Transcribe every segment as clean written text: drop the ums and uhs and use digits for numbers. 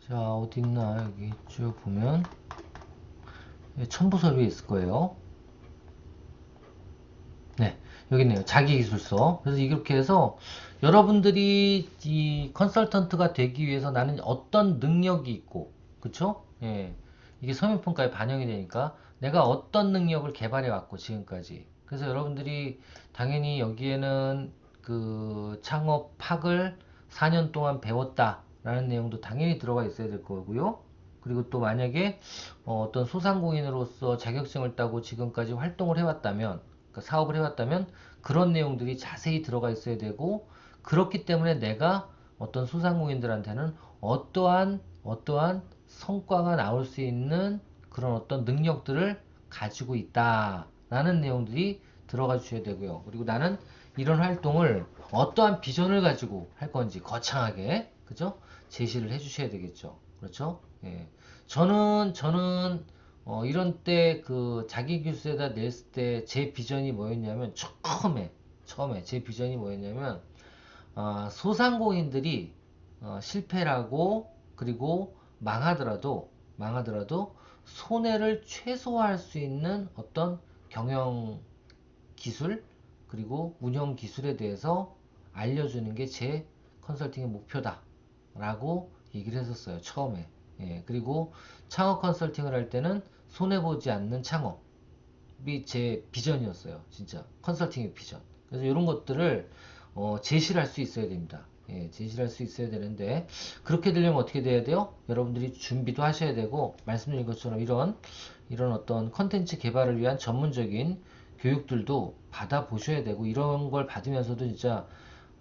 자, 어디 있나? 여기 쭉 보면 첨부 서류에 있을 거예요. 네, 여기 있네요. 자기기술서. 그래서 이렇게 해서 여러분들이 이 컨설턴트가 되기 위해서 나는 어떤 능력이 있고, 그쵸? 예, 이게 서면평가에 반영이 되니까 내가 어떤 능력을 개발해 왔고 지금까지. 그래서 여러분들이 당연히 여기에는 그 창업학을 4년 동안 배웠다라는 내용도 당연히 들어가 있어야 될 거고요. 그리고 또 만약에 어떤 소상공인으로서 자격증을 따고 지금까지 활동을 해왔다면, 그러니까 사업을 해왔다면 그런 내용들이 자세히 들어가 있어야 되고, 그렇기 때문에 내가 어떤 소상공인들한테는 어떠한 성과가 나올 수 있는 그런 어떤 능력들을 가지고 있다라는 내용들이 들어가 주셔야 되고요. 그리고 나는 이런 활동을 어떠한 비전을 가지고 할 건지 거창하게, 그죠? 제시를 해 주셔야 되겠죠. 그렇죠? 예. 저는 이런 때 그 자기 교수에다 냈을 때 제 비전이 뭐였냐면, 처음에 제 비전이 뭐였냐면, 소상공인들이 실패를 하고 그리고 망하더라도 손해를 최소화할 수 있는 어떤 경영 기술 그리고 운영 기술에 대해서 알려주는 게 제 컨설팅의 목표다라고 얘기를 했었어요, 처음에. 예, 그리고 창업 컨설팅을 할 때는 손해보지 않는 창업이 제 비전이었어요, 진짜 컨설팅의 비전. 그래서 이런 것들을 제시를 할 수 있어야 됩니다. 예, 제시를 할 수 있어야 되는데, 그렇게 되려면 어떻게 돼야 돼요? 여러분들이 준비도 하셔야 되고, 말씀드린 것처럼 이런 어떤 컨텐츠 개발을 위한 전문적인 교육들도 받아보셔야 되고, 이런 걸 받으면서도 진짜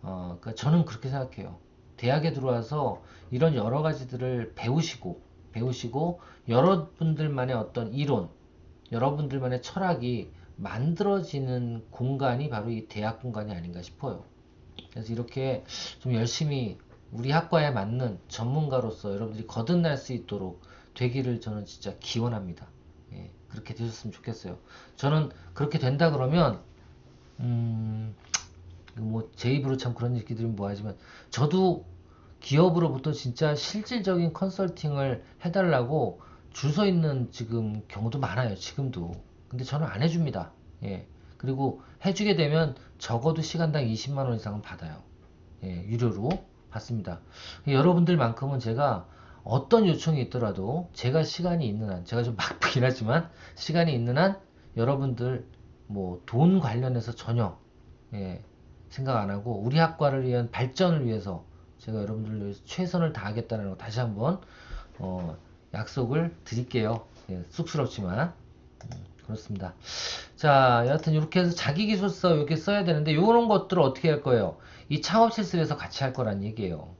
그러니까 저는 그렇게 생각해요. 대학에 들어와서 이런 여러 가지들을 배우시고 여러분들만의 어떤 이론, 여러분들만의 철학이 만들어지는 공간이 바로 이 대학 공간이 아닌가 싶어요. 그래서 이렇게 좀 열심히 우리 학과에 맞는 전문가로서 여러분들이 거듭날 수 있도록 되기를 저는 진짜 기원합니다. 예, 그렇게 되셨으면 좋겠어요. 저는 그렇게 된다 그러면 음, 뭐 제 입으로 참 그런 얘기 들으면 뭐하지만, 저도 기업으로부터 진짜 실질적인 컨설팅을 해달라고 줄 서 있는 지금 경우도 많아요, 지금도. 근데 저는 안 해줍니다. 예. 그리고 해주게 되면 적어도 시간당 20만 원 이상은 받아요. 예, 유료로 받습니다. 여러분들만큼은 제가 어떤 요청이 있더라도 제가 시간이 있는 한, 제가 좀 바쁘긴 하지만 시간이 있는 한 여러분들 뭐 돈 관련해서 전혀 예, 생각 안 하고 우리 학과를 위한 발전을 위해서 제가 여러분들을 위해서 최선을 다하겠다는 거 다시 한번 어, 약속을 드릴게요. 예, 쑥스럽지만 그렇습니다. 자, 여하튼 이렇게 해서 자기기술서 이렇게 써야 되는데, 이런 것들을 어떻게 할 거예요? 이 창업 실습에서 같이 할 거란 얘기예요.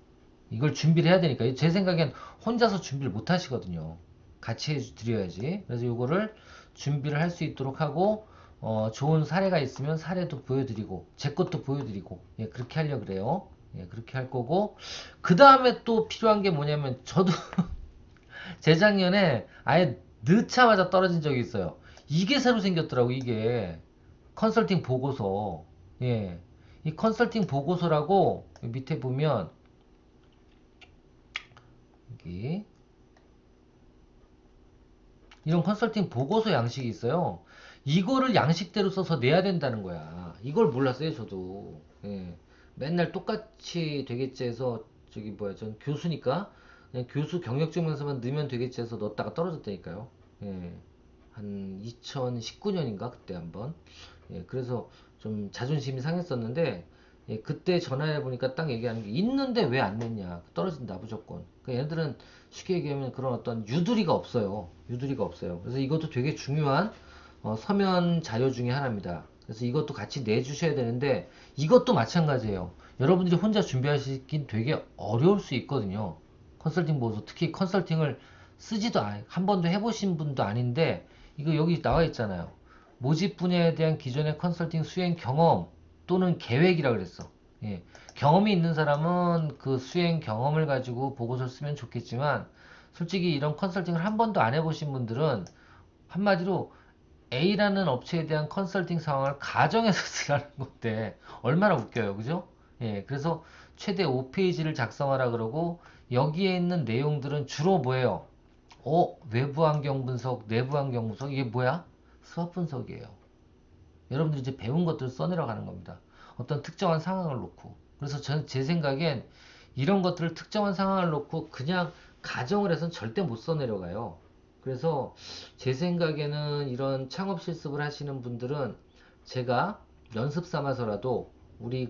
이걸 준비를 해야 되니까. 제 생각엔 혼자서 준비를 못 하시거든요. 같이 해드려야지. 그래서 이거를 준비를 할 수 있도록 하고, 좋은 사례가 있으면 사례도 보여드리고, 제 것도 보여드리고, 예, 그렇게 하려고 그래요. 예, 그렇게 할 거고, 그 다음에 또 필요한 게 뭐냐면, 저도 재작년에 아예 넣자마자 떨어진 적이 있어요. 이게 새로 생겼더라고, 이게. 컨설팅 보고서. 예. 이 컨설팅 보고서라고 밑에 보면, 여기, 이런 컨설팅 보고서 양식이 있어요. 이거를 양식대로 써서 내야 된다는 거야. 이걸 몰랐어요, 저도. 예. 맨날 똑같이 되겠지 해서, 저기 뭐야, 전 교수니까, 그냥 교수 경력증명서만 넣으면 되겠지 해서 넣었다가 떨어졌다니까요. 예. 한 2019년인가 그때 한번. 예, 그래서 좀 자존심이 상했었는데, 예, 그때 전화해 보니까 딱 얘기하는 게, 있는데 왜 안 냈냐, 떨어진다 무조건. 그 얘네들은 쉽게 얘기하면 그런 어떤 유두리가 없어요. 유두리가 없어요. 그래서 이것도 되게 중요한 서면 자료 중에 하나입니다. 그래서 이것도 같이 내주셔야 되는데, 이것도 마찬가지예요. 여러분들이 혼자 준비하시긴 되게 어려울 수 있거든요. 컨설팅 보고서, 특히 컨설팅을 한 번도 해보신 분도 아닌데, 이거 여기 나와 있잖아요. 모집 분야에 대한 기존의 컨설팅 수행 경험 또는 계획이라 그랬어. 예. 경험이 있는 사람은 그 수행 경험을 가지고 보고서를 쓰면 좋겠지만, 솔직히 이런 컨설팅을 한 번도 안 해보신 분들은 한마디로 A라는 업체에 대한 컨설팅 상황을 가정해서 쓰라는 건데 얼마나 웃겨요, 그죠? 예, 그래서 최대 5페이지를 작성하라 그러고 여기에 있는 내용들은 주로 뭐예요? 외부 환경 분석, 내부 환경 분석 이게 뭐야? 수학 분석이에요. 여러분들이 이제 배운 것들을 써내려가는 겁니다. 어떤 특정한 상황을 놓고. 그래서 제 생각엔 이런 것들을 특정한 상황을 놓고 그냥 가정을 해서는 절대 못 써내려가요. 그래서 제 생각에는 이런 창업 실습을 하시는 분들은 제가 연습 삼아서라도 우리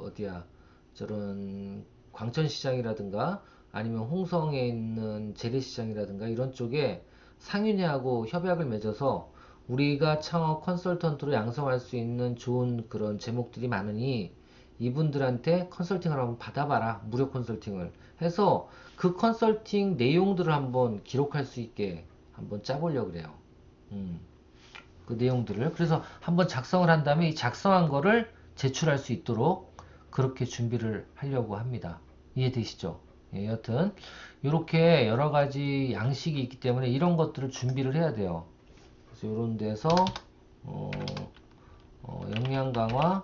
어디야, 저런 광천시장이라든가 아니면 홍성에 있는 재래시장이라든가 이런 쪽에 상인회하고 협약을 맺어서 우리가 창업 컨설턴트로 양성할 수 있는 좋은 그런 제목들이 많으니 이분들한테 컨설팅을 한번 받아봐라. 무료 컨설팅을 해서 그 컨설팅 내용들을 한번 기록할 수 있게 한번 짜보려고 그래요. 그 내용들을. 그래서 한번 작성을 한 다음에 이 작성한 거를 제출할 수 있도록 그렇게 준비를 하려고 합니다. 이해되시죠? 예, 여튼 이렇게 여러 가지 양식이 있기 때문에 이런 것들을 준비를 해야 돼요. 그래서 이런 데서 역량 강화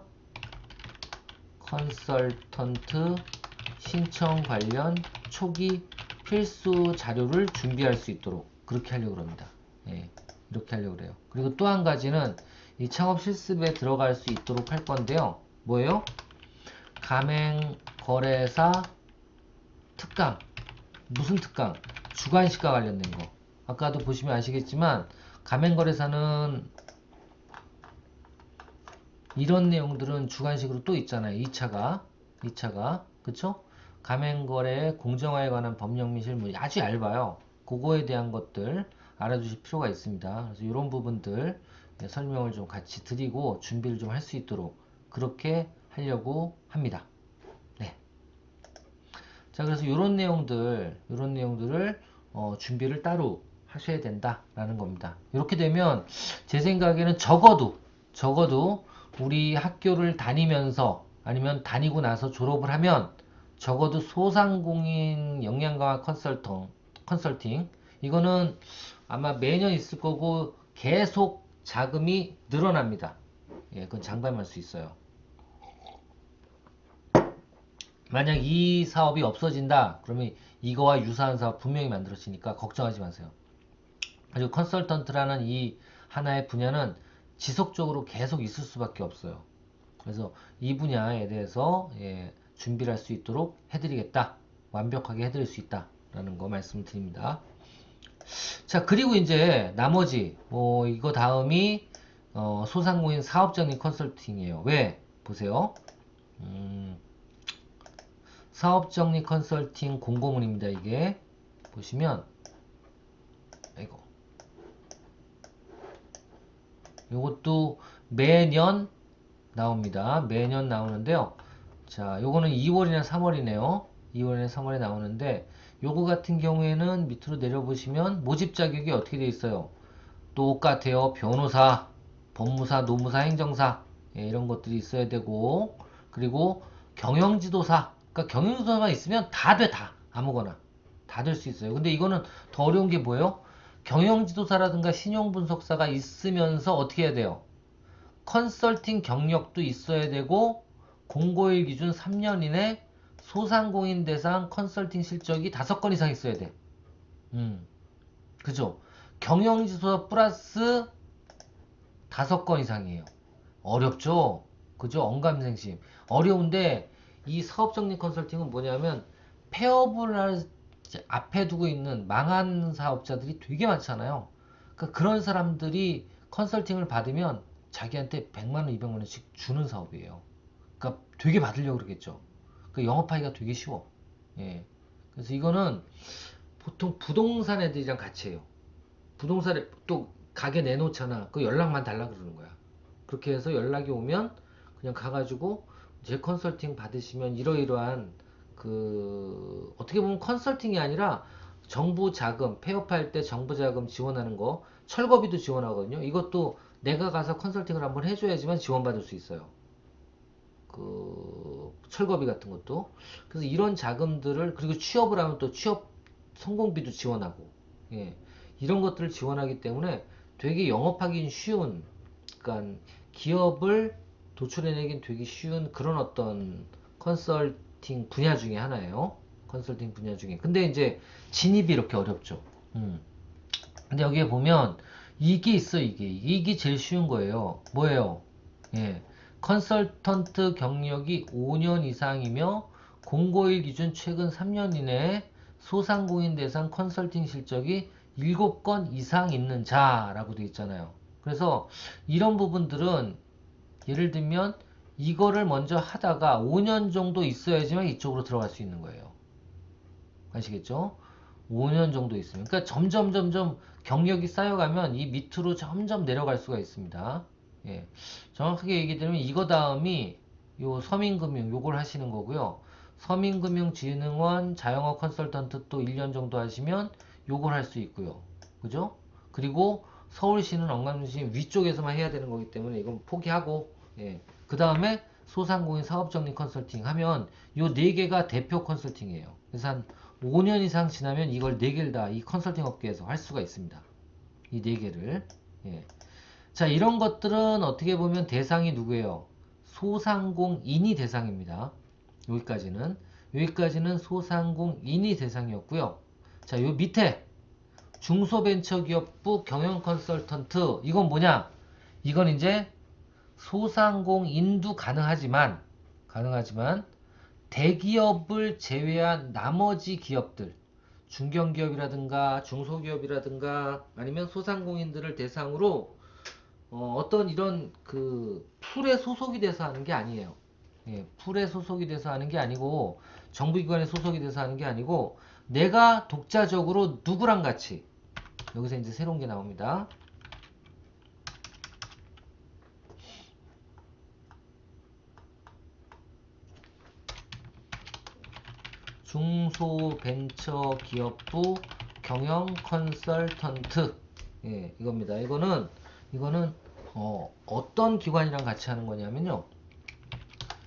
컨설턴트 신청 관련 초기 필수 자료를 준비할 수 있도록 그렇게 하려고 합니다. 예, 이렇게 하려고 그래요. 그리고 또 한 가지는 이 창업 실습에 들어갈 수 있도록 할 건데요. 뭐예요? 가맹거래사 특강. 무슨 특강? 주관식과 관련된 거. 아까도 보시면 아시겠지만 가맹거래사는 이런 내용들은 주관식으로 또 있잖아요. 2차가 그쵸? 가맹거래 공정화에 관한 법령 및 실무 아주 얇아요. 그거에 대한 것들 알아두실 필요가 있습니다. 그래서 이런 부분들 설명을 좀 같이 드리고 준비를 좀 할 수 있도록 그렇게 하려고 합니다. 네. 자, 그래서 이런 내용들을 준비를 따로 하셔야 된다라는 겁니다. 이렇게 되면 제 생각에는 적어도 우리 학교를 다니면서 아니면 다니고 나서 졸업을 하면 적어도 소상공인 역량강화 컨설팅 이거는 아마 매년 있을 거고 계속 자금이 늘어납니다. 예, 그건 장담할 수 있어요. 만약 이 사업이 없어진다 그러면 이거와 유사한 사업 분명히 만들어지니까 걱정하지 마세요. 그리고 컨설턴트라는 이 하나의 분야는 지속적으로 계속 있을 수밖에 없어요. 그래서 이 분야에 대해서 준비를 할 수 있도록 해드리겠다. 완벽하게 해드릴 수 있다. 라는 거 말씀드립니다. 자, 그리고 이제 나머지 이거 다음이 소상공인 사업적인 컨설팅이에요. 왜? 보세요. 사업정리 컨설팅 공고문입니다. 이게 보시면 이거 요것도 매년 나옵니다. 매년 나오는데요. 자, 요거는 2월이나 3월이네요. 2월이나 3월에 나오는데 요거 같은 경우에는 밑으로 내려보시면 모집 자격이 어떻게 되어 있어요? 똑같아요. 변호사, 법무사, 노무사, 행정사 이런 것들이 있어야 되고 그리고 경영지도사 그러니까 경영지도사만 있으면 다 돼. 다 아무거나 다 될 수 있어요. 근데 이거는 더 어려운 게 뭐예요? 경영지도사라든가 신용분석사가 있으면서 어떻게 해야 돼요? 컨설팅 경력도 있어야 되고 공고일 기준 3년 이내 소상공인 대상 컨설팅 실적이 5건 이상 있어야 돼. 그죠? 경영지도사 플러스 5건 이상이에요. 어렵죠? 그죠? 언감생심. 어려운데 이 사업정리 컨설팅은 뭐냐면 폐업을 앞에 두고 있는 망한 사업자들이 되게 많잖아요. 그러니까 그런 사람들이 컨설팅을 받으면 자기한테 100만원, 200만원씩 주는 사업이에요. 그러니까 되게 받으려고 그러겠죠. 그 영업하기가 되게 쉬워. 예. 그래서 이거는 보통 부동산 애들이랑 같이 해요. 부동산에 또 가게 내놓잖아. 그 연락만 달라 그러는 거야. 그렇게 해서 연락이 오면 그냥 가가지고 제 컨설팅 받으시면 이러이러한 어떻게 보면 컨설팅이 아니라 정부 자금, 폐업할 때 정부 자금 지원하는 거, 철거비도 지원하거든요. 이것도 내가 가서 컨설팅을 한번 해줘야지만 지원받을 수 있어요. 철거비 같은 것도. 그래서 이런 자금들을, 그리고 취업을 하면 또 취업 성공비도 지원하고, 예. 이런 것들을 지원하기 때문에 되게 영업하기 쉬운, 그러니까 기업을 도출해내긴 되게 쉬운 그런 어떤 컨설팅 분야 중에 하나예요. 컨설팅 분야 중에. 근데 이제 진입이 이렇게 어렵죠. 근데 여기에 보면 이게 있어, 이게 제일 쉬운 거예요. 뭐예요? 예. 컨설턴트 경력이 5년 이상이며 공고일 기준 최근 3년 이내에 소상공인 대상 컨설팅 실적이 7건 이상 있는 자라고 되어 있잖아요. 그래서 이런 부분들은 예를 들면 이거를 먼저 하다가 5년 정도 있어야지만 이쪽으로 들어갈 수 있는 거예요. 아시겠죠? 5년 정도 있으면. 그러니까 점점 경력이 쌓여가면 이 밑으로 점점 내려갈 수가 있습니다. 예. 정확하게 얘기드리면 이거 다음이 요 서민금융 요걸 하시는 거고요. 서민금융진흥원 자영업 컨설턴트 또 1년 정도 하시면 요걸 할 수 있고요. 그죠? 그리고 서울시는 엉감중심 위쪽에서만 해야 되는 거기 때문에 이건 포기하고, 예. 그 다음에 소상공인 사업정리 컨설팅 하면 요 4개가 대표 컨설팅이에요. 그래서 한 5년 이상 지나면 이걸 4개를 다 이 컨설팅 업계에서 할 수가 있습니다. 이 4개를. 예. 자, 이런 것들은 어떻게 보면 대상이 누구예요? 소상공인이 대상입니다. 여기까지는. 여기까지는 소상공인이 대상이었고요. 자, 요 밑에 중소벤처기업부 경영 컨설턴트 이건 뭐냐? 이건 이제 소상공인도 가능하지만 대기업을 제외한 나머지 기업들 중견기업이라든가 중소기업이라든가 아니면 소상공인들을 대상으로 어떤 이런 그 풀에 소속이 돼서 하는 게 아니에요. 예, 풀에 소속이 돼서 하는 게 아니고 정부기관에 소속이 돼서 하는 게 아니고 내가 독자적으로 누구랑 같이 여기서 이제 새로운 게 나옵니다. 중소벤처기업부 경영 컨설턴트. 예, 이겁니다. 이거는 어떤 기관이랑 같이 하는 거냐면요.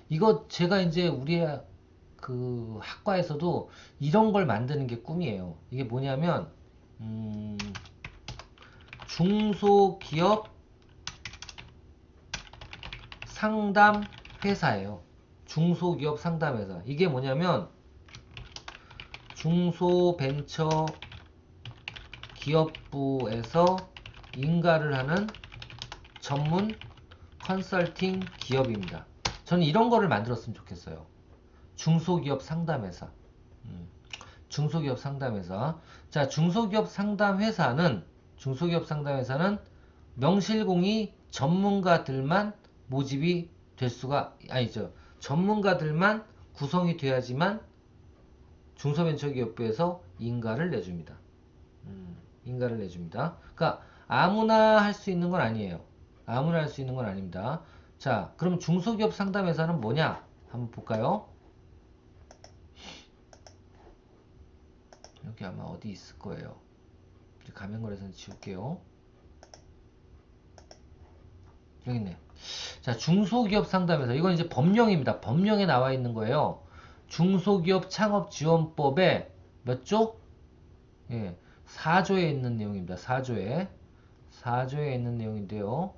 이거 제가 이제 우리 그 학과에서도 이런 걸 만드는 게 꿈이에요. 이게 뭐냐면 중소기업 상담 회사예요. 중소기업 상담회사. 이게 뭐냐면 중소벤처기업부에서 인가를 하는 전문 컨설팅 기업입니다. 저는 이런 거를 만들었으면 좋겠어요. 중소기업 상담회사. 중소기업 상담회사. 자, 중소기업 상담회사는 명실공히 전문가들만 모집이 될 수가 아니죠. 전문가들만 구성이 돼야지만 중소벤처기업부에서 인가를 내줍니다. 인가를 내줍니다. 그러니까 아무나 할 수 있는 건 아니에요. 아무나 할 수 있는 건 아닙니다. 자, 그럼 중소기업 상담회사는 뭐냐? 한번 볼까요? 여기 아마 어디 있을 거예요. 가면거래에서는 지울게요. 여기 있네요. 자, 중소기업 상담회사. 이건 이제 법령입니다. 법령에 나와 있는 거예요. 중소기업 창업지원법의 몇 조? 예, 4조에 있는 내용입니다. 4조에 있는 내용인데요.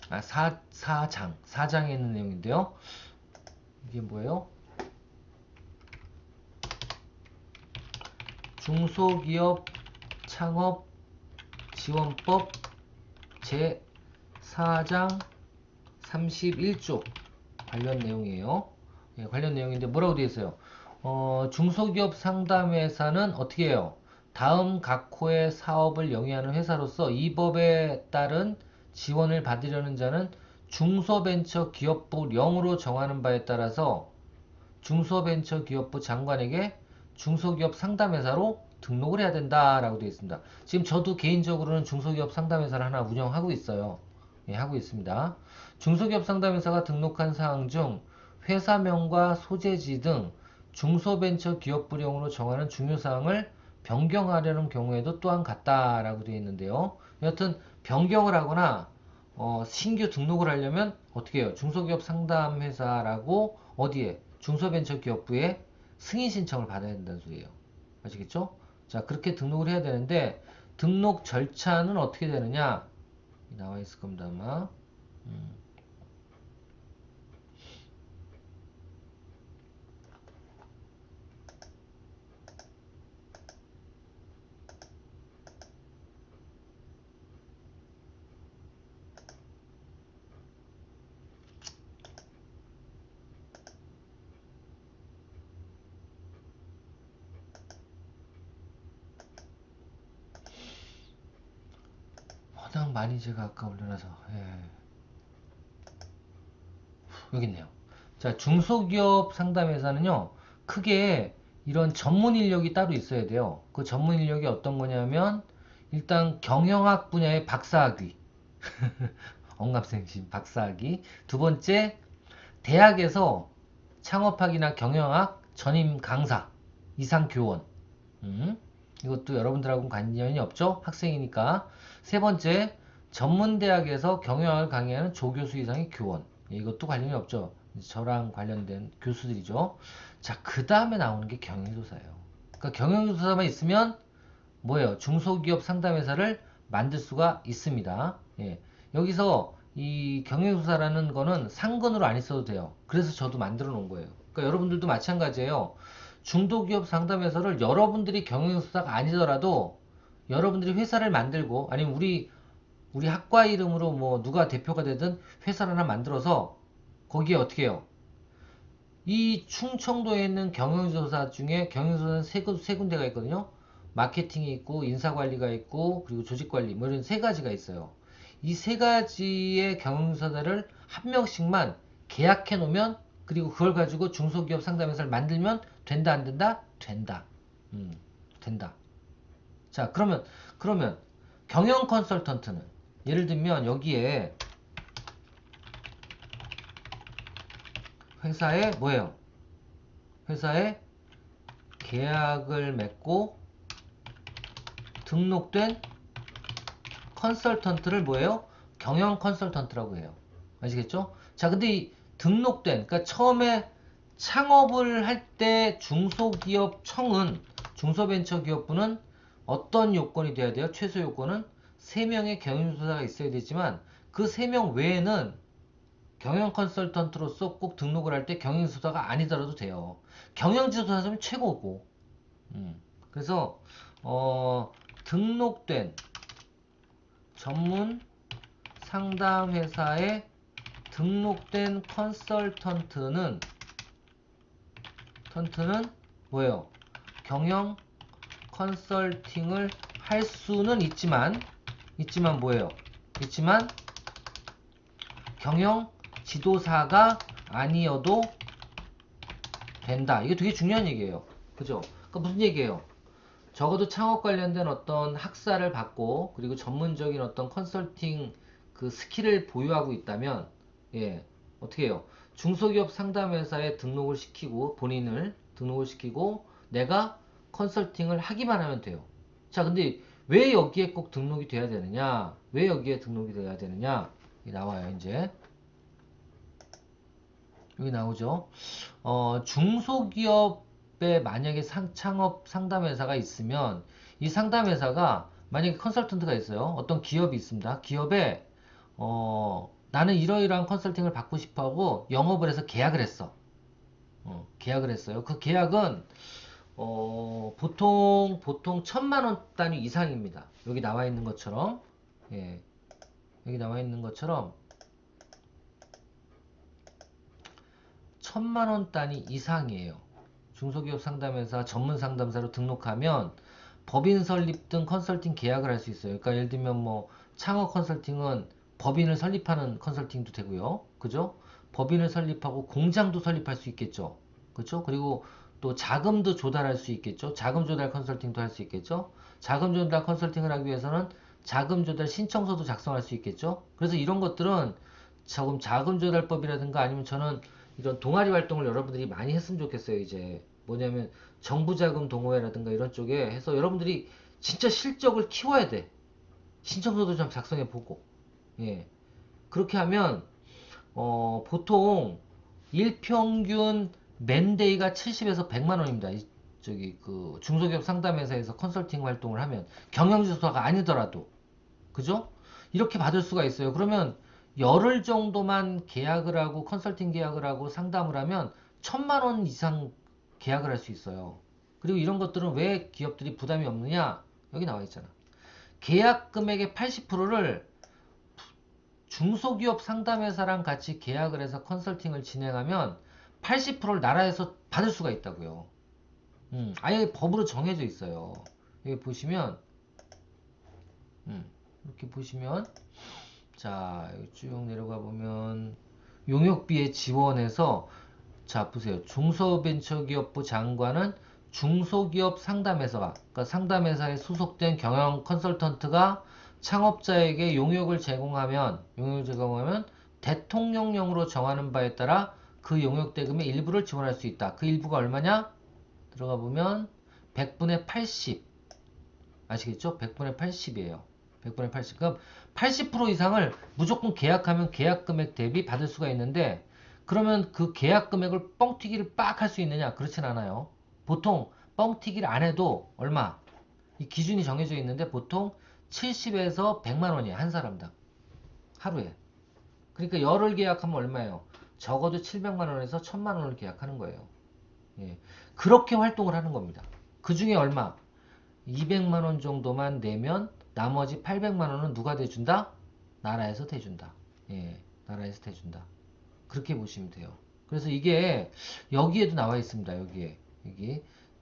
아, 4장에 있는 내용인데요. 이게 뭐예요? 중소기업 창업 지원법 제4장 31조 관련 내용이에요. 예, 관련 내용인데 뭐라고 되어 있어요? 중소기업 상담회사는 어떻게 해요? 다음 각호의 사업을 영위하는 회사로서 이 법에 따른 지원을 받으려는 자는 중소벤처기업부령으로 정하는 바에 따라서 중소벤처기업부 장관에게 중소기업 상담회사로 등록을 해야 된다라고 되어 있습니다. 지금 저도 개인적으로는 중소기업 상담회사를 하나 운영하고 있어요. 예, 하고 있습니다. 중소기업 상담회사가 등록한 사항 중 회사명과 소재지 등 중소벤처기업부령으로 정하는 중요사항을 변경하려는 경우에도 또한 같다라고 되어 있는데요. 여하튼 변경을 하거나 신규 등록을 하려면 어떻게 해요? 중소기업 상담회사라고 어디에? 중소벤처기업부에 승인 신청을 받아야 된다는 소리예요. 아시겠죠? 자, 그렇게 등록을 해야 되는데 등록 절차는 어떻게 되느냐? 나와 있을 겁니다, 아마. 워낙 많이 제가 아까 올려놔서, 예. 여기 있네요. 자, 중소기업 상담회사는요, 크게 이런 전문 인력이 따로 있어야 돼요. 그 전문 인력이 어떤 거냐면, 일단 경영학 분야의 박사학위. 언감생심 박사학위. 두 번째, 대학에서 창업학이나 경영학 전임 강사, 이상 교원. 이것도 여러분들하고는 관련이 없죠? 학생이니까. 세 번째, 전문대학에서 경영학을 강의하는 조교수 이상의 교원. 이것도 관련이 없죠? 저랑 관련된 교수들이죠. 자, 그 다음에 나오는 게 경영조사예요. 그러니까 경영조사만 있으면 뭐예요? 중소기업 상담회사를 만들 수가 있습니다. 예. 여기서 이 경영조사라는 거는 상근으로 안 있어도 돼요. 그래서 저도 만들어 놓은 거예요. 그러니까 여러분들도 마찬가지예요. 중소기업 상담회사를 여러분들이 경영조사가 아니더라도 여러분들이 회사를 만들고 아니면 우리 학과 이름으로 뭐 누가 대표가 되든 회사를 하나 만들어서 거기에 어떻게 해요? 이 충청도에 있는 경영조사 중에 경영조사는 세 군데가 있거든요. 마케팅이 있고 인사관리가 있고 그리고 조직관리 뭐 이런 세 가지가 있어요. 이 세 가지의 경영조사를 한 명씩만 계약해 놓으면 그리고 그걸 가지고 중소기업 상담회사를 만들면 된다 안 된다? 된다. 된다. 자, 그러면 경영 컨설턴트는 예를 들면 여기에 회사에 뭐예요? 회사에 계약을 맺고 등록된 컨설턴트를 뭐예요? 경영 컨설턴트라고 해요. 아시겠죠? 자, 근데 이 등록된, 그러니까 처음에 창업을 할 때 중소기업청은, 중소벤처기업부는 어떤 요건이 돼야 돼요? 최소 요건은 3명의 경영조사가 있어야 되지만 그 3명 외에는 경영 컨설턴트로서 꼭 등록을 할 때 경영지도사가 아니더라도 돼요. 경영지도사면 최고고. 그래서 등록된 전문 상담회사에 등록된 컨설턴트는 뭐예요? 경영 컨설팅을 할 수는 있지만 뭐예요? 있지만 경영 지도사가 아니어도 된다. 이게 되게 중요한 얘기예요. 그죠? 그러니까 무슨 얘기예요? 적어도 창업 관련된 어떤 학사를 받고 그리고 전문적인 어떤 컨설팅 그 스킬을 보유하고 있다면 예, 어떻게 해요? 중소기업 상담회사에 등록을 시키고 본인을 등록을 시키고 내가 컨설팅을 하기만 하면 돼요. 자, 근데 왜 여기에 꼭 등록이 돼야 되느냐? 왜 여기에 등록이 돼야 되느냐? 나와요, 이제. 여기 나오죠. 중소기업에 만약에 창업 상담회사가 있으면 이 상담회사가 만약에 컨설턴트가 있어요. 어떤 기업이 있습니다. 기업에 나는 이러이러한 컨설팅을 받고 싶어 하고 영업을 해서 계약을 했어. 계약을 했어요. 그 계약은 보통 1,000만 원 단위 이상입니다. 여기 나와 있는 것처럼 예, 여기 나와 있는 것처럼 1,000만 원 단위 이상이에요. 중소기업 상담회사 전문 상담사로 등록하면 법인 설립 등 컨설팅 계약을 할 수 있어요. 그러니까 예를 들면 뭐 창업 컨설팅은 법인을 설립하는 컨설팅도 되고요. 그죠? 법인을 설립하고 공장도 설립할 수 있겠죠. 그렇죠? 그리고 또 자금도 조달할 수 있겠죠. 자금 조달 컨설팅도 할 수 있겠죠. 자금 조달 컨설팅을 하기 위해서는 자금 조달 신청서도 작성할 수 있겠죠. 그래서 이런 것들은 조금 자금 조달법이라든가 아니면 저는 이런 동아리 활동을 여러분들이 많이 했으면 좋겠어요. 이제 뭐냐면 정부 자금 동호회라든가 이런 쪽에 해서 여러분들이 진짜 실적을 키워야 돼. 신청서도 좀 작성해 보고. 예. 그렇게 하면 보통 일평균 맨데이가 70에서 100만 원입니다. 저기 그 중소기업 상담회사에서 컨설팅 활동을 하면 경영지도사가 아니더라도 그죠? 이렇게 받을 수가 있어요. 그러면 열흘 정도만 계약을 하고 컨설팅 계약을 하고 상담을 하면 1,000만 원 이상 계약을 할 수 있어요. 그리고 이런 것들은 왜 기업들이 부담이 없느냐? 여기 나와 있잖아. 계약 금액의 80%를 중소기업 상담회사랑 같이 계약을 해서 컨설팅을 진행하면 80%를 나라에서 받을 수가 있다고요. 아예 법으로 정해져 있어요. 여기 보시면 이렇게 보시면 자 여기 쭉 내려가 보면 용역비에 지원해서 자 보세요. 중소벤처기업부 장관은 중소기업 상담회사가 그러니까 상담회사에 소속된 경영 컨설턴트가 창업자에게 용역을 제공하면 대통령령으로 정하는 바에 따라 그 용역 대금의 일부를 지원할 수 있다. 그 일부가 얼마냐? 들어가 보면 100분의 80 아시겠죠? 100분의 80이에요. 100분의 80. 그럼 80% 이상을 무조건 계약하면 계약 금액 대비 받을 수가 있는데 그러면 그 계약 금액을 뻥튀기를 빡 할 수 있느냐? 그렇진 않아요. 보통 뻥튀기를 안 해도 얼마? 이 기준이 정해져 있는데 보통 70에서 100만 원이에요. 한 사람당. 하루에. 그러니까 열흘 계약하면 얼마예요? 적어도 700만 원에서 1000만 원을 계약하는 거예요. 예. 그렇게 활동을 하는 겁니다. 그 중에 얼마? 200만 원 정도만 내면 나머지 800만 원은 누가 대준다? 나라에서 대준다. 예, 나라에서 대준다. 그렇게 보시면 돼요. 그래서 이게 여기에도 나와 있습니다. 여기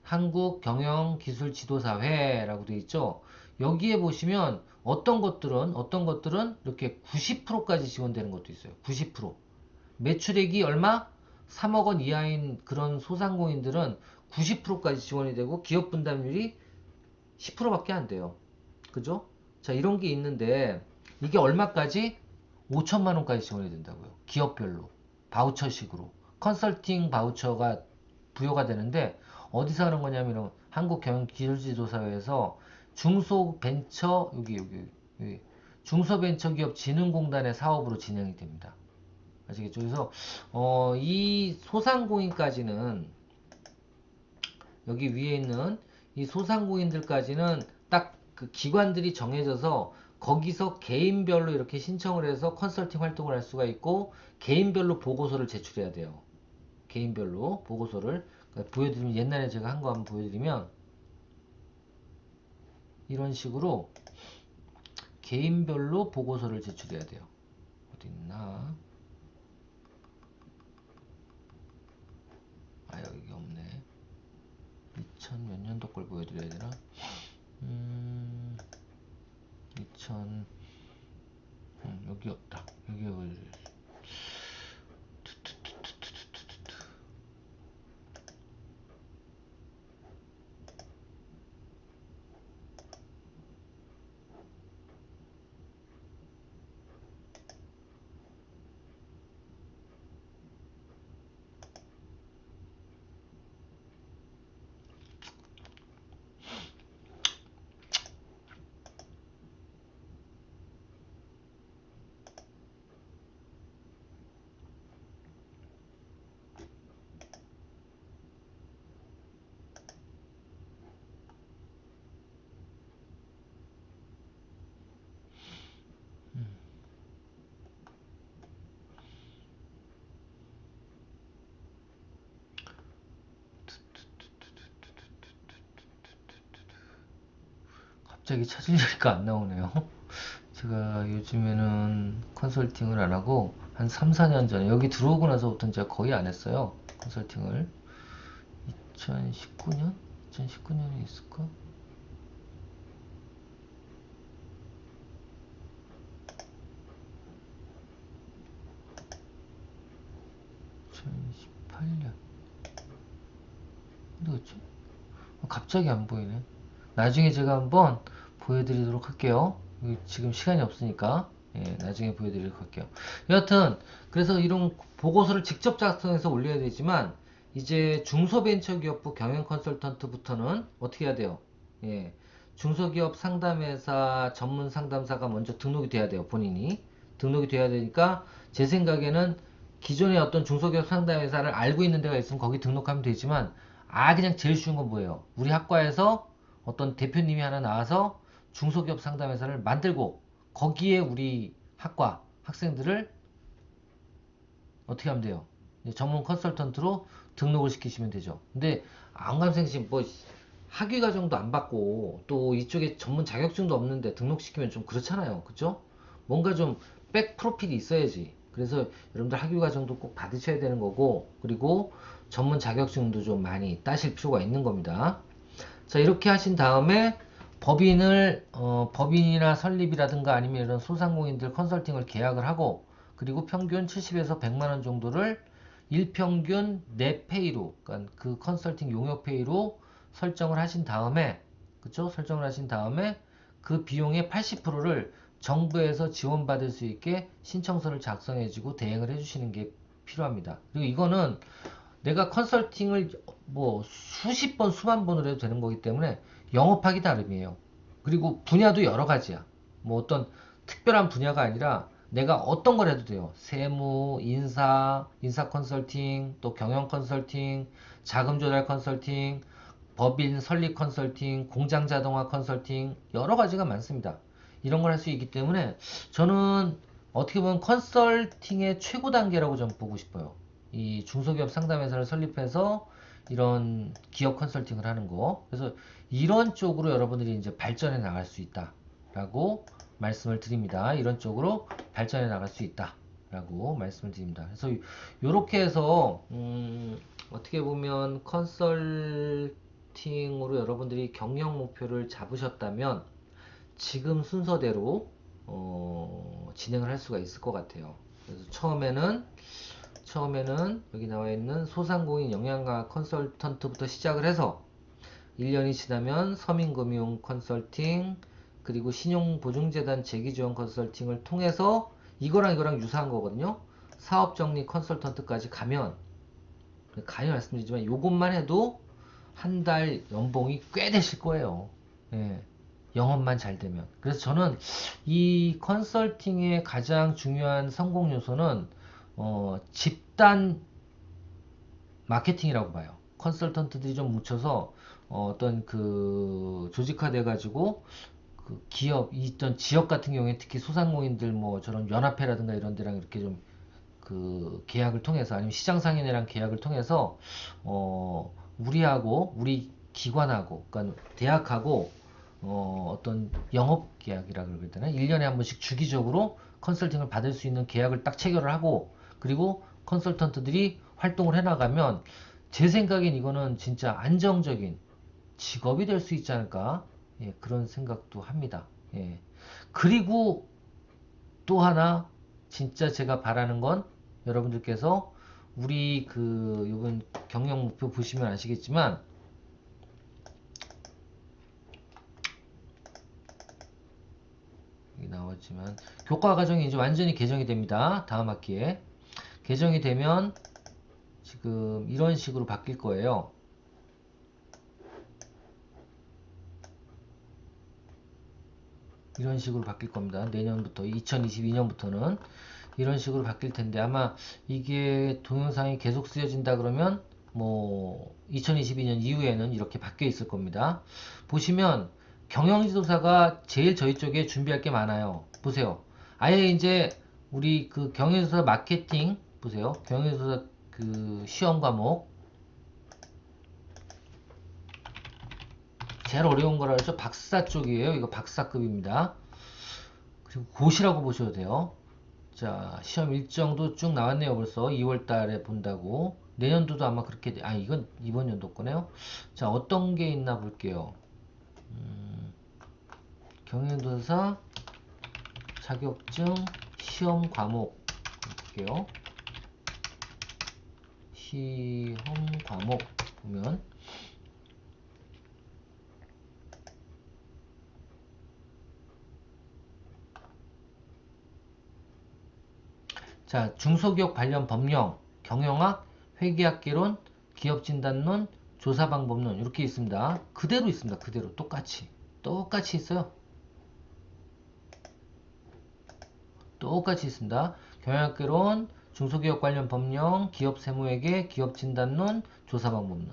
한국경영기술지도사회라고 되어 있죠. 여기에 보시면 어떤 것들은 이렇게 90%까지 지원되는 것도 있어요. 90%. 매출액이 얼마? 3억 원 이하인 그런 소상공인들은 90%까지 지원이 되고 기업 분담률이 10%밖에 안 돼요. 그죠? 자, 이런 게 있는데 이게 얼마까지? 5천만 원까지 지원이 된다고요. 기업별로. 바우처식으로. 컨설팅 바우처가 부여가 되는데 어디서 하는 거냐면 한국경영기술지도사회에서 중소벤처 여기 중소벤처기업진흥공단의 사업으로 진행이 됩니다. 아시겠죠? 그래서 이 소상공인까지는 여기 위에 있는 이 소상공인들까지는 딱 그 기관들이 정해져서 거기서 개인별로 이렇게 신청을 해서 컨설팅 활동을 할 수가 있고 개인별로 보고서를 제출해야 돼요. 개인별로 보고서를 보여드리면 옛날에 제가 한 거 한번 보여드리면 이런 식으로 개인별로 보고서를 제출해야 돼요. 어디 있나? 아 여기 없네. 2000 몇 년도 걸 보여드려야 되나? 2000 여기 없다. 여기 갑자기 찾으려니까 안 나오네요. 제가 요즘에는 컨설팅을 안 하고 한 3, 4년 전에 여기 들어오고 나서부터는 제가 거의 안 했어요. 컨설팅을 2019년? 2019년에 있을까? 2018년 어디 갔지? 갑자기 안 보이네. 나중에 제가 한번 보여드리도록 할게요. 지금 시간이 없으니까 나중에 보여드리도록 할게요. 여하튼 그래서 이런 보고서를 직접 작성해서 올려야 되지만 이제 중소벤처기업부 경영 컨설턴트부터는 어떻게 해야 돼요? 중소기업 상담회사 전문 상담사가 먼저 등록이 돼야 돼요. 본인이 등록이 돼야 되니까 제 생각에는 기존의 어떤 중소기업 상담회사를 알고 있는 데가 있으면 거기 등록하면 되지만, 그냥 제일 쉬운 건 뭐예요? 우리 학과에서 어떤 대표님이 하나 나와서 중소기업 상담회사를 만들고 거기에 우리 학과 학생들을 어떻게 하면 돼요? 전문 컨설턴트로 등록을 시키시면 되죠. 근데 안감생심 뭐 학위 과정도 안 받고 또 이쪽에 전문 자격증도 없는데 등록시키면 좀 그렇잖아요. 그죠? 뭔가 좀 백 프로필이 있어야지. 그래서 여러분들 학위 과정도 꼭 받으셔야 되는 거고, 그리고 전문 자격증도 좀 많이 따실 필요가 있는 겁니다. 자, 이렇게 하신 다음에 법인이나 설립이라든가 아니면 이런 소상공인들 컨설팅을 계약을 하고, 그리고 평균 70에서 100만 원 정도를 일평균 넷페이로, 그러니까 그 컨설팅 용역페이로 설정을 하신 다음에, 그쵸? 설정을 하신 다음에 그 비용의 80%를 정부에서 지원받을 수 있게 신청서를 작성해주고 대행을 해주시는 게 필요합니다. 그리고 이거는 내가 컨설팅을 뭐 수십 번, 수만 번을 해도 되는 거기 때문에 영업하기 나름이에요. 그리고 분야도 여러 가지야. 뭐 어떤 특별한 분야가 아니라 내가 어떤 걸 해도 돼요. 세무, 인사 컨설팅, 또 경영 컨설팅, 자금 조달 컨설팅, 법인 설립 컨설팅, 공장 자동화 컨설팅, 여러 가지가 많습니다. 이런 걸 할 수 있기 때문에 저는 어떻게 보면 컨설팅의 최고 단계라고 좀 보고 싶어요. 이 중소기업 상담회사를 설립해서 이런 기업 컨설팅을 하는 거. 그래서 이런 쪽으로 여러분들이 이제 발전해 나갈 수 있다라고 말씀을 드립니다. 이런 쪽으로 발전해 나갈 수 있다라고 말씀을 드립니다. 그래서 이렇게 해서 어떻게 보면 컨설팅으로 여러분들이 경영 목표를 잡으셨다면 지금 순서대로 진행을 할 수가 있을 것 같아요. 그래서 처음에는 여기 나와 있는 소상공인 영양가 컨설턴트부터 시작을 해서 1년이 지나면 서민금융 컨설팅, 그리고 신용보증재단 재기지원 컨설팅을 통해서 이거랑 유사한 거거든요. 사업정리 컨설턴트까지 가면 말씀드리지만 이것만 해도 한 달 연봉이 꽤 되실 거예요. 예, 영업만 잘 되면. 그래서 저는 이 컨설팅의 가장 중요한 성공 요소는 집단 마케팅이라고 봐요. 컨설턴트들이 좀 뭉쳐서 어떤 그 조직화돼 가지고 그 기업 있던 지역 같은 경우에 특히 소상공인들 뭐 저런 연합회라든가 이런 데랑 이렇게 좀 그 계약을 통해서 아니면 시장 상인회랑 계약을 통해서 우리 기관하고 그러니까 대학하고 어떤 영업 계약이라 그러야 되나? 1년에 한 번씩 주기적으로 컨설팅을 받을 수 있는 계약을 딱 체결을 하고, 그리고 컨설턴트들이 활동을 해나가면 제 생각엔 이거는 진짜 안정적인 직업이 될 수 있지 않을까? 예, 그런 생각도 합니다. 예. 그리고 또 하나 진짜 제가 바라는 건 여러분들께서 우리 그 이번 경영 목표 보시면 아시겠지만 여기 나왔지만 교과 과정이 이제 완전히 개정이 됩니다. 다음 학기에 개정이 되면 지금 이런 식으로 바뀔 거예요. 이런 식으로 바뀔 겁니다. 내년부터 2022년부터는 이런 식으로 바뀔 텐데 아마 이게 동영상이 계속 쓰여진다 그러면 뭐 2022년 이후에는 이렇게 바뀌어 있을 겁니다. 보시면 경영지도사가 제일 저희 쪽에 준비할 게 많아요. 보세요. 아예 이제 우리 그 경영지도사 마케팅 보세요. 경영지도사 그 시험 과목 제일 어려운 거라 그랬죠. 박사 쪽이에요. 이거 박사급입니다. 그리고 고시라고 보셔도 돼요. 자, 시험 일정도 쭉 나왔네요. 벌써 2월 달에 본다고. 내년도도 아마 그렇게 이건 이번 연도 거네요. 자, 어떤 게 있나 볼게요. 경영도사 자격증 시험 과목 볼게요. 시험 과목 보면 자, 중소기업 관련 법령, 경영학, 회계학개론, 기업진단론, 조사방법론 이렇게 있습니다. 그대로 있습니다. 그대로 똑같이 있어요. 똑같이 있습니다. 경영학개론, 중소기업 관련 법령, 기업 세무회계, 기업 진단론, 조사 방법론.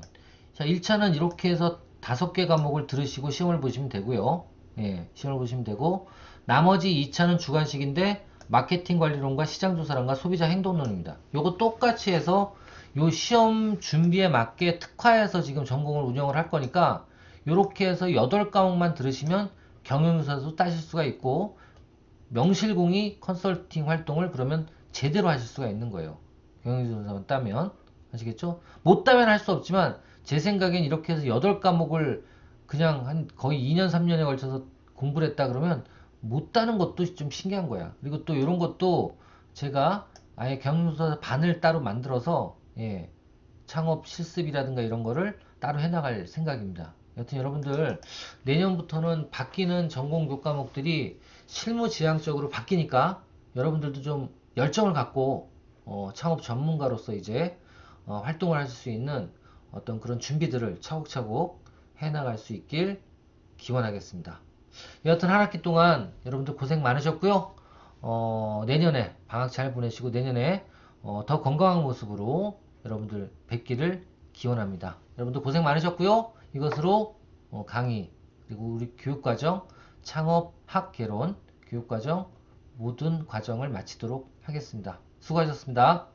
자, 1차는 이렇게 해서 5개 과목을 들으시고 시험을 보시면 되고요. 예, 시험을 보시면 되고, 나머지 2차는 주관식인데, 마케팅 관리론과 시장 조사론과 소비자 행동론입니다. 요거 똑같이 해서 요 시험 준비에 맞게 특화해서 지금 전공을 운영을 할 거니까, 요렇게 해서 8과목만 들으시면 경영조사도 따실 수가 있고, 명실공히 컨설팅 활동을 그러면 제대로 하실 수가 있는 거예요. 경영지원사만 따면. 아시겠죠? 못 따면 할 수 없지만 제 생각엔 이렇게 해서 8과목을 그냥 한 거의 2년, 3년에 걸쳐서 공부를 했다 그러면 못 따는 것도 좀 신기한 거야. 그리고 또 이런 것도 제가 아예 경영조사 반을 따로 만들어서 예, 창업 실습이라든가 이런 거를 따로 해나갈 생각입니다. 여튼 여러분들 내년부터는 바뀌는 전공 교과목들이 실무지향적으로 바뀌니까 여러분들도 좀 열정을 갖고 창업 전문가로서 이제 활동을 하실 수 있는 어떤 그런 준비들을 차곡차곡 해나갈 수 있길 기원하겠습니다. 여하튼 한 학기 동안 여러분들 고생 많으셨고요. 내년에 방학 잘 보내시고 내년에 더 건강한 모습으로 여러분들 뵙기를 기원합니다. 여러분들 고생 많으셨고요. 이것으로 강의 그리고 우리 교육과정 창업 학개론 교육과정 모든 과정을 마치도록 하겠습니다. 수고하셨습니다.